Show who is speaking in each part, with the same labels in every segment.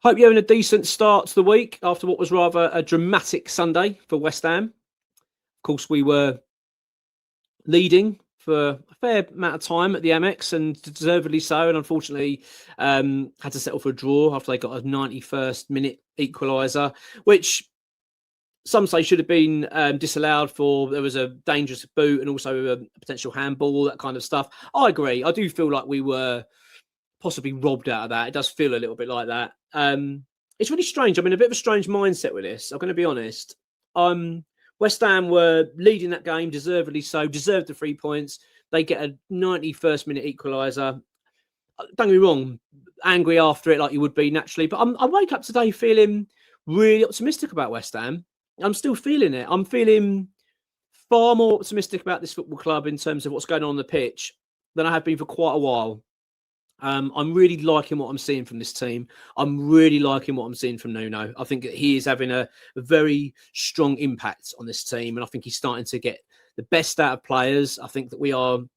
Speaker 1: Hope you're having a decent start to the week after what was rather a dramatic Sunday for West Ham. Of course, we were leading for a fair amount of time at the Amex, and deservedly so, and unfortunately had to settle for a draw after they got a 91st minute equaliser, which some say should have been disallowed for. There was a dangerous boot and also a potential handball, that kind of stuff. I agree. I do feel like we were possibly robbed out of that. It does feel a little bit like that. It's really strange. I'm in a bit of a strange mindset with this. I'm going to be honest. West Ham were leading that game, deservedly so, deserved the 3 points. They get a 91st minute equaliser. Don't get me wrong, angry after it like you would be naturally, but I wake up today feeling really optimistic about West Ham. I'm still feeling it. I'm feeling far more optimistic about this football club in terms of what's going on the pitch than I have been for quite a while. I'm really liking what I'm seeing from this team. I'm really liking what I'm seeing from Nuno. I think that he is having a very strong impact on this team, and I think he's starting to get the best out of players. I think that we're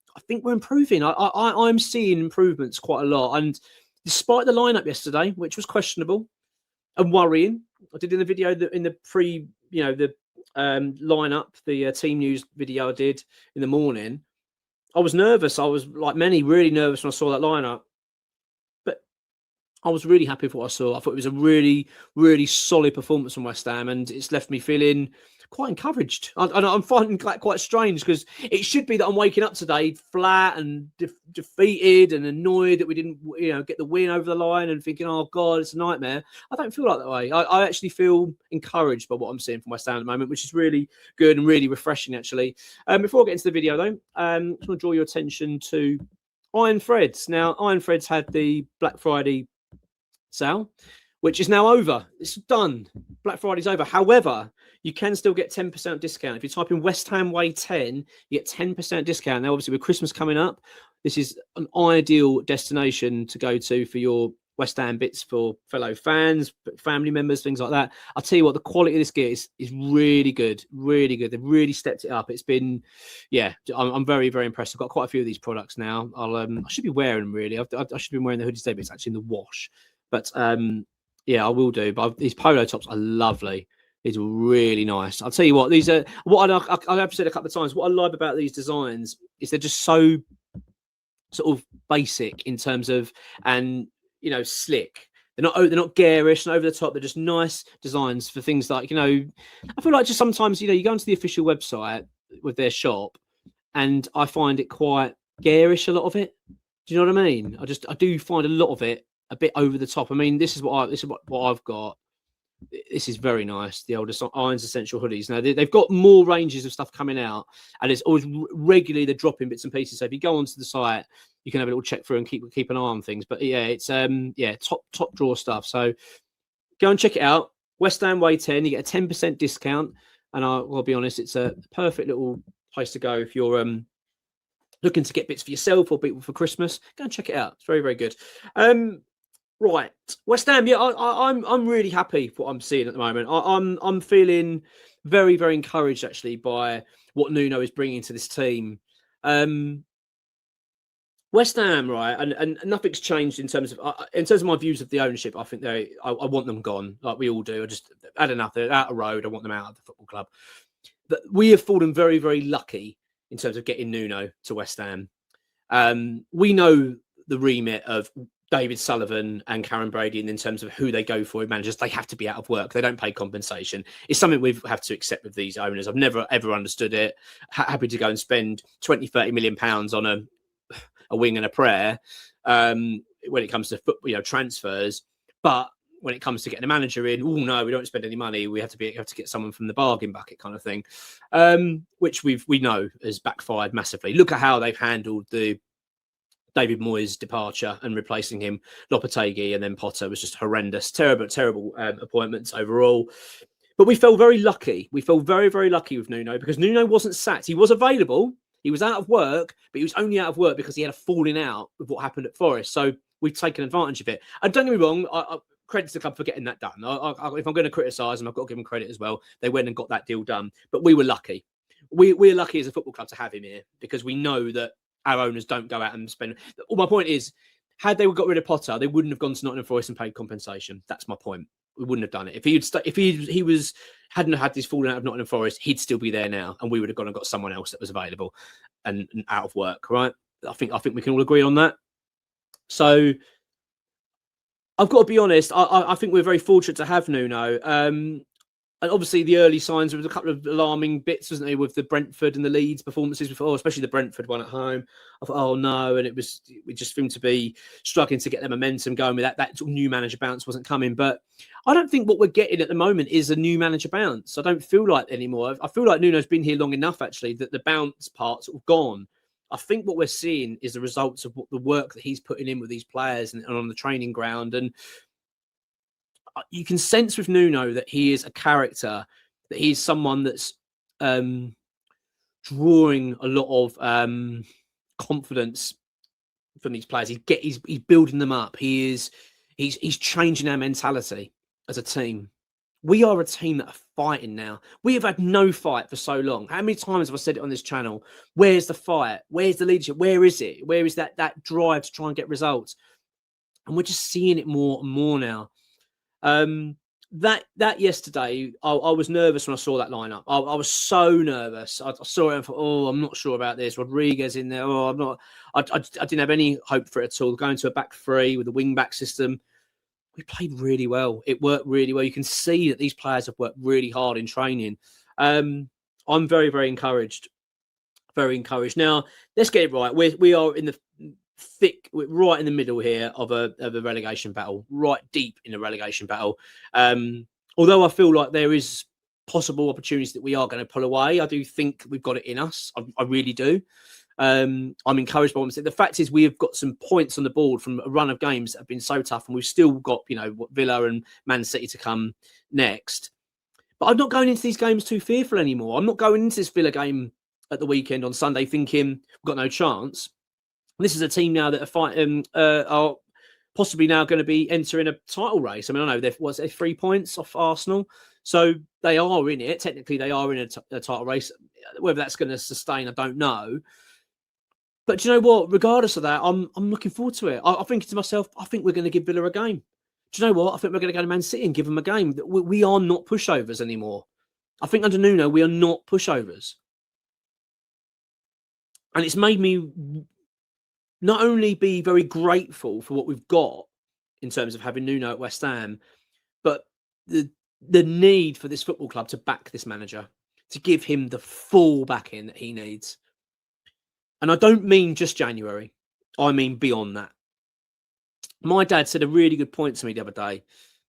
Speaker 1: improving. I'm seeing improvements quite a lot. And despite the lineup yesterday, which was questionable and worrying, I did in the video in the lineup, the team news video I did in the morning. I was nervous. I was, like many, really nervous when I saw that lineup. But I was really happy with what I saw. I thought it was a really, really solid performance from West Ham, and it's left me feeling quite encouraged. I'm finding that quite strange, because it should be that I'm waking up today flat and defeated and annoyed that we didn't, get the win over the line, and thinking, oh God, it's a nightmare. I don't feel like that way. I actually feel encouraged by what I'm seeing from West Ham at the moment, which is really good and really refreshing, actually. Before I get into the video, though, I just want to draw your attention to Iron Threads. Now, Iron Threads had the Black Friday sale, which is now over. It's done. Black Friday's over. However, you can still get 10% discount. If you type in West Ham Way 10, you get 10% discount. Now, obviously, with Christmas coming up, this is an ideal destination to go to for your West Ham bits for fellow fans, family members, things like that. I'll tell you what, the quality of this gear is really good, really good. They've really stepped it up. It's been, I'm very, very impressed. I've got quite a few of these products now. I should be wearing them, really. I should be wearing the hoodie today, but it's actually in the wash. But I will do. But these polo tops are lovely. It's really nice. I'll tell you what, these are what I've said a couple of times. What I love about these designs is they're just so sort of basic in terms of, and slick. They're not garish and over the top. They're just nice designs for things like, I feel like just sometimes, you go onto the official website with their shop, and I find it quite garish, a lot of it. Do you know what I mean? I do find a lot of it a bit over the top. I mean, this is what I've got. This is very nice. The oldest Irons Essential hoodies. Now they've got more ranges of stuff coming out, and it's always regularly they're dropping bits and pieces. So if you go onto the site, you can have a little check through and keep an eye on things. But yeah, it's top drawer stuff. So go and check it out. West Ham Way 10. You get a 10% discount, and I'll be honest, it's a perfect little place to go if you're looking to get bits for yourself or people for Christmas. Go and check it out. It's very, very good. Right, West Ham. Yeah, I'm really happy for what I'm seeing at the moment. I'm feeling very, very encouraged actually by what Nuno is bringing to this team. West Ham, right, and nothing's changed in terms of my views of the ownership. I think I want them gone, like we all do. I just had enough. They're out of road. I want them out of the football club. But we have fallen very, very lucky in terms of getting Nuno to West Ham. We know the remit of David Sullivan and Karen Brady in terms of who they go for in managers. They have to be out of work. They don't pay compensation. It's something we have to accept with these owners. I've never, ever understood it. Happy to go and spend 20, 30 million pounds on a wing and a prayer when it comes to transfers. But when it comes to getting a manager in, oh no, we don't spend any money. We have to get someone from the bargain bucket kind of thing, which we know has backfired massively. Look at how they've handled the David Moyes' departure and replacing him. Lopetegui and then Potter was just horrendous. Terrible appointments overall. But we felt very lucky. We felt very, very lucky with Nuno, because Nuno wasn't sacked. He was available. He was out of work, but he was only out of work because he had a falling out with what happened at Forest. So we've taken advantage of it. And don't get me wrong, credit to the club for getting that done. If I'm going to criticise them, I've got to give them credit as well. They went and got that deal done. But we were lucky. We're lucky as a football club to have him here, because we know that our owners don't go out and spend. Well, my point is, had they got rid of Potter, they wouldn't have gone to Nottingham Forest and paid compensation. That's my point. We wouldn't have done it. If he hadn't had this falling out of Nottingham Forest, he'd still be there now, and we would have gone and got someone else that was available and out of work, right? I think we can all agree on that. So I've got to be honest. I think we're very fortunate to have Nuno. And obviously, the early signs, there was a couple of alarming bits, wasn't there, with the Brentford and the Leeds performances before, especially the Brentford one at home. I thought, oh no, and we just seemed to be struggling to get the momentum going with that sort of new manager bounce wasn't coming. But I don't think what we're getting at the moment is a new manager bounce. I don't feel like anymore. I feel like Nuno's been here long enough, actually, that the bounce part's sort of gone. I think what we're seeing is the results of the work that he's putting in with these players and on the training ground. And you can sense with Nuno that he is a character, that he's someone that's drawing a lot of confidence from these players. He's building them up. He's changing our mentality as a team. We are a team that are fighting now. We have had no fight for so long. How many times have I said it on this channel? Where's the fight? Where's the leadership? Where is it? Where is that drive to try and get results? And we're just seeing it more and more now. That yesterday, I was nervous when I saw that lineup. I was so nervous. I saw it and thought, oh, I'm not sure about this. Rodriguez in there. Oh, I'm not. I didn't have any hope for it at all. Going to a back three with a wing back system, we played really well. It worked really well. You can see that these players have worked really hard in training. I'm very, very encouraged. Very encouraged. Now let's get it right. We are in the thick, right in the middle here of a relegation battle, right deep in a relegation battle. Although I feel like there is possible opportunities that we are going to pull away, I do think we've got it in us. I really do. I'm encouraged by what I'm saying. The fact is, we have got some points on the board from a run of games that have been so tough, and we've still got, Villa and Man City to come next. But I'm not going into these games too fearful anymore. I'm not going into this Villa game at the weekend on Sunday thinking we've got no chance. This is a team now that are fighting, are possibly now going to be entering a title race. I mean, I know they're 3 points off Arsenal, so they are in it. Technically, they are in a title race. Whether that's going to sustain, I don't know. But do you know what? Regardless of that, I'm looking forward to it. I'm thinking to myself, I think we're going to give Villa a game. Do you know what? I think we're going to go to Man City and give them a game. We are not pushovers anymore. I think under Nuno, we are not pushovers. And it's made me not only be very grateful for what we've got in terms of having Nuno at West Ham, but the need for this football club to back this manager, to give him the full backing that he needs. And I don't mean just January. I mean beyond that. My dad said a really good point to me the other day,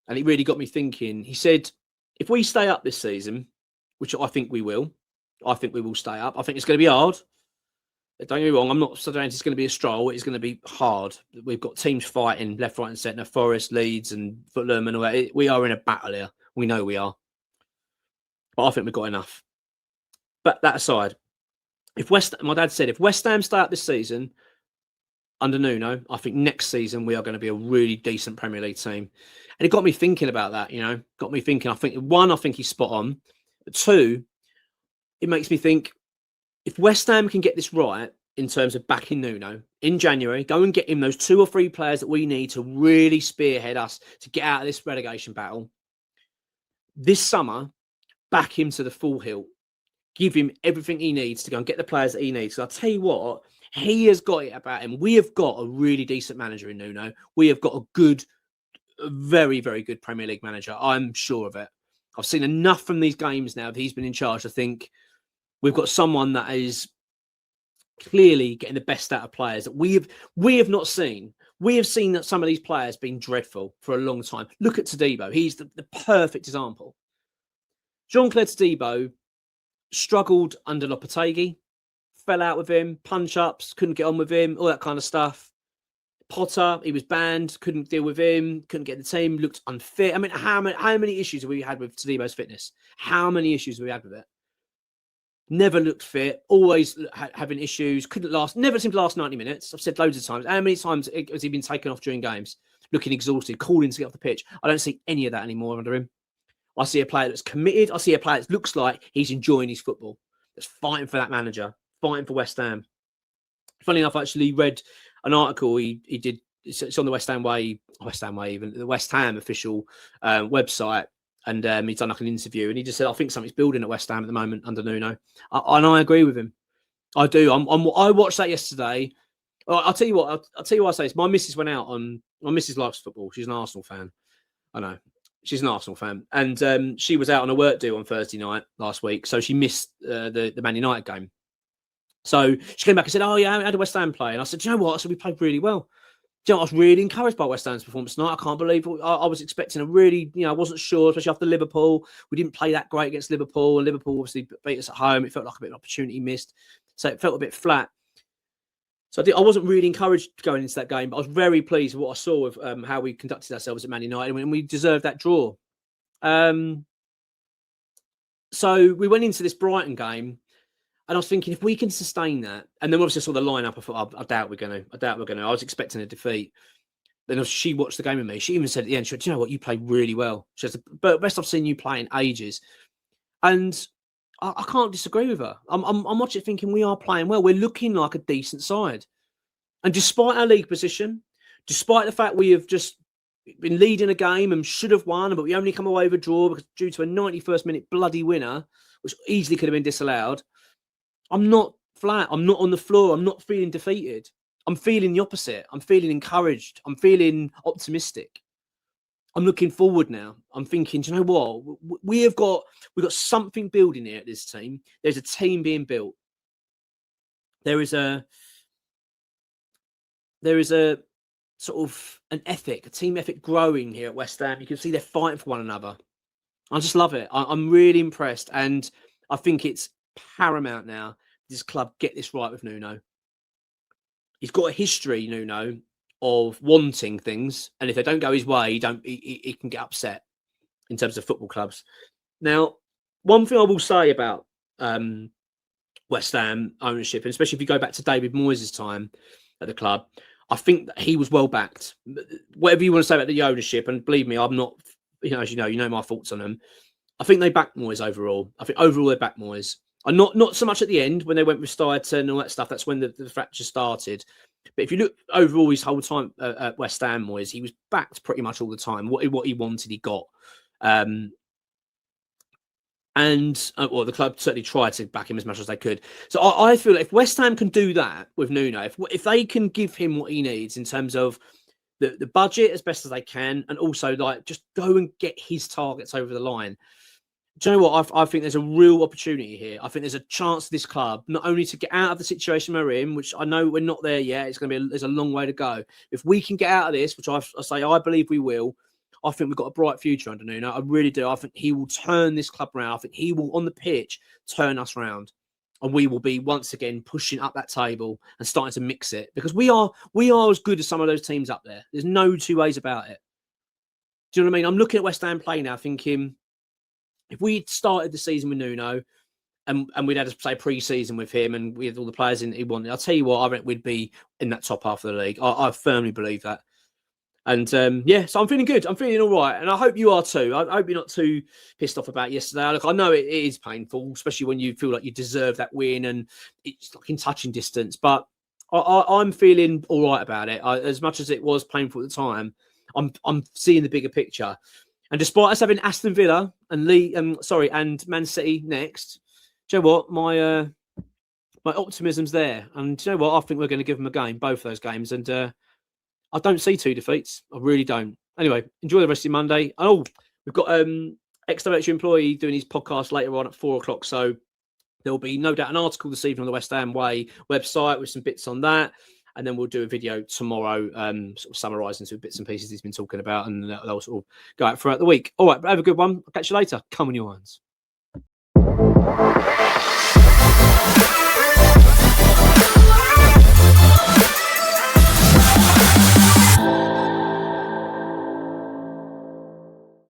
Speaker 1: and it really got me thinking. He said, if we stay up this season, which I think we will stay up. I think it's going to be hard. Don't get me wrong, I'm not saying it's going to be a stroll. It's going to be hard. We've got teams fighting left, right and centre, Forest, Leeds and Fulham and all that. We are in a battle here. We know we are. But I think we've got enough. But that aside, my dad said, if West Ham stay up this season under Nuno, I think next season we are going to be a really decent Premier League team. And it got me thinking about that, got me thinking. I think he's spot on. But two, it makes me think, if West Ham can get this right in terms of backing Nuno in January, go and get him those 2 or 3 players that we need to really spearhead us to get out of this relegation battle. This summer, back him to the full hilt. Give him everything he needs to go and get the players that he needs. So I'll tell you what, he has got it about him. We have got a really decent manager in Nuno. We have got a very, very good Premier League manager. I'm sure of it. I've seen enough from these games now that he's been in charge to think we've got someone that is clearly getting the best out of players that we have not seen. We have seen that some of these players being dreadful for a long time. Look at Todibo. He's the perfect example. Jean-Claude Todibo struggled under Lopetegui, fell out with him, punch-ups, couldn't get on with him, all that kind of stuff. Potter, he was banned, couldn't deal with him, couldn't get the team, looked unfit. I mean, how many issues have we had with Todibo's fitness? How many issues have we had with it? Never looked fit, always having issues, never seemed to last 90 minutes. I've said loads of times. How many times has he been taken off during games, looking exhausted, calling to get off the pitch? I don't see any of that anymore under him. I see a player that's committed. I see a player that looks like he's enjoying his football, that's fighting for that manager, fighting for West Ham. Funny enough, I actually read an article he did it's on the West Ham Way, even the West Ham official website. And he's done like an interview, and he just said, "I think something's building at West Ham at the moment under Nuno." And I agree with him. I do. I watched that yesterday. I'll tell you what. I'll tell you what I say. Is my missus went out on. My missus likes football. She's an Arsenal fan. I know. She's an Arsenal fan, and she was out on a work do on Thursday night last week, so she missed the Man United game. So she came back and said, "Oh yeah, how did West Ham play?" And I said, "Do you know what?" I said, "We played really well." Do you know, I was really encouraged by West Ham's performance tonight. I can't believe I was expecting a really, I wasn't sure, especially after Liverpool. We didn't play that great against Liverpool, and Liverpool obviously beat us at home. It felt like a bit of an opportunity missed, so it felt a bit flat. So I wasn't really encouraged going into that game, but I was very pleased with what I saw of how we conducted ourselves at Man United, and we deserved that draw. So we went into this Brighton game, and I was thinking, if we can sustain that, and then obviously I saw the lineup, I thought, I doubt we're going to. I was expecting a defeat. Then she watched the game with me. She even said at the end, she went, "Do you know what? You played really well." She said, "But best I've seen you play in ages." And I can't disagree with her. I'm watching it thinking we are playing well. We're looking like a decent side. And despite our league position, despite the fact we have just been leading a game and should have won, but we only come away with a draw because due to a 91st minute bloody winner, which easily could have been disallowed, I'm not flat. I'm not on the floor. I'm not feeling defeated. I'm feeling the opposite. I'm feeling encouraged. I'm feeling optimistic. I'm looking forward now. I'm thinking, do you know what? We've got something building here at this team. There's a team being built. There is a sort of an ethic, a team ethic growing here at West Ham. You can see they're fighting for one another. I just love it. I'm really impressed, and I think it's paramount now. This club get this right with Nuno. He's got a history, Nuno, of wanting things, and if they don't go his way, he can get upset in terms of football clubs. Now, one thing I will say about West Ham ownership, and especially if you go back to David Moyes' time at the club, I think that he was well backed. Whatever you want to say about the ownership, and believe me, I'm not, as you know my thoughts on them. I think they backed Moyes overall. I think overall they backed Moyes. And not so much at the end when they went with Steierton and all that stuff. That's when the fracture started. But if you look overall his whole time at West Ham, Moyes, he was backed pretty much all the time. What he wanted, he got. Well, the club certainly tried to back him as much as they could. So I feel like if West Ham can do that with Nuno, if they can give him what he needs in terms of the budget as best as they can, and also like just go and get his targets over the line. Do you know what? I think there's a real opportunity here. I think there's a chance for this club not only to get out of the situation we're in, which I know we're not there yet. It's going to be there's a long way to go. If we can get out of this, which I believe we will, I think we've got a bright future under Nuno. I really do. I think he will turn this club around. I think he will, on the pitch, turn us round, and we will be once again pushing up that table and starting to mix it, because we are as good as some of those teams up there. There's no two ways about it. Do you know what I mean? I'm looking at West Ham play now, thinking, if we started the season with Nuno and we'd had to play pre-season with him and we had all the players in he wanted, I'll tell you what, I reckon we'd be in that top half of the league. I firmly believe that. And so I'm feeling good. I'm feeling all right. And I hope you are too. I hope you're not too pissed off about yesterday. Look, I know it is painful, especially when you feel like you deserve that win and it's like in touching distance. But I'm feeling all right about it. As much as it was painful at the time, I'm seeing the bigger picture. And despite us having Aston Villa and and Man City next, do you know what? My optimism's there. And do you know what? I think we're going to give them a game, both those games. And I don't see 2 defeats. I really don't. Anyway, enjoy the rest of your Monday. Oh, we've got ex-WH employee doing his podcast later on at 4:00. So there'll be no doubt an article this evening on the West Ham Way website with some bits on that. And then we'll do a video tomorrow, sort of summarising some bits and pieces he's been talking about, and they'll sort of go out throughout the week. All right, have a good one. I'll catch you later. Come on, your irons.